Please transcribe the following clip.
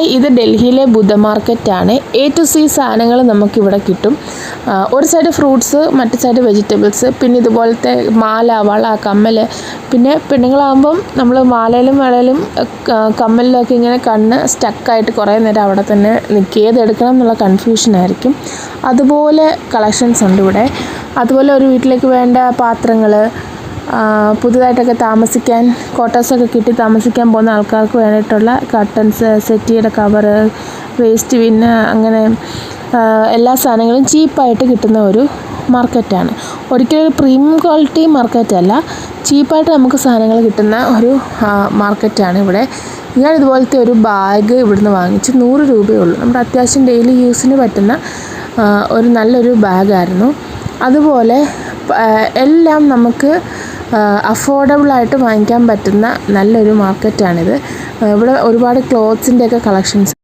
Hi, ഇത് ഡൽഹിയിലെ ബുദ്ധ മാർക്കറ്റാണ്. A to C സാധനങ്ങൾ നമുക്കിവിടെ കിട്ടും. ഒരു സൈഡ് ഫ്രൂട്ട്സ്, മറ്റു സൈഡ് വെജിറ്റബിൾസ്, പിന്നെ ഇതുപോലത്തെ മാല, വള, കമ്മൽ. പിന്നെ പെണ്ണുങ്ങളാകുമ്പം നമ്മൾ മാലയിലും വളയിലും കമ്മലിലൊക്കെ ഇങ്ങനെ കണ്ണ് സ്റ്റക്കായിട്ട് കുറേ നേരം അവിടെ തന്നെ നിൽക്കുക, ഏതെടുക്കണം എന്നുള്ള കൺഫ്യൂഷനായിരിക്കും. അതുപോലെ കളക്ഷൻസ് ഉണ്ട് ഇവിടെ. അതുപോലെ ഒരു വീട്ടിലേക്ക് വേണ്ട പാത്രങ്ങൾ, പുതുതായിട്ടൊക്കെ താമസിക്കാൻ ക്വാർട്ടേഴ്സൊക്കെ കിട്ടി താമസിക്കാൻ പോകുന്ന ആൾക്കാർക്ക് വേണ്ടിയിട്ടുള്ള കർട്ടൻസ്, സെറ്റിയുടെ കവറ്, വേസ്റ്റ് ബിന്ന്, അങ്ങനെ എല്ലാ സാധനങ്ങളും ചീപ്പായിട്ട് കിട്ടുന്ന ഒരു മാർക്കറ്റാണ്. ഒരിക്കലും ഒരു പ്രീമിയം ക്വാളിറ്റി മാർക്കറ്റല്ല, ചീപ്പായിട്ട് നമുക്ക് സാധനങ്ങൾ കിട്ടുന്ന ഒരു മാർക്കറ്റാണ് ഇവിടെ. ഞാൻ ഇതുപോലത്തെ ഒരു ബാഗ് ഇവിടുന്ന് വാങ്ങിച്ച് 100 രൂപയേ ഉള്ളൂ. നമ്മുടെ അത്യാവശ്യം ഡെയിലി യൂസിന് പറ്റുന്ന ഒരു നല്ലൊരു ബാഗായിരുന്നു. അതുപോലെ എല്ലാം നമുക്ക് അഫോർഡബിളായിട്ട് വാങ്ങിക്കാൻ പറ്റുന്ന നല്ലൊരു മാർക്കറ്റാണിത്. ഇവിടെ ഒരുപാട് ക്ലോത്ത്സിൻ്റെയൊക്കെ കളക്ഷൻസ്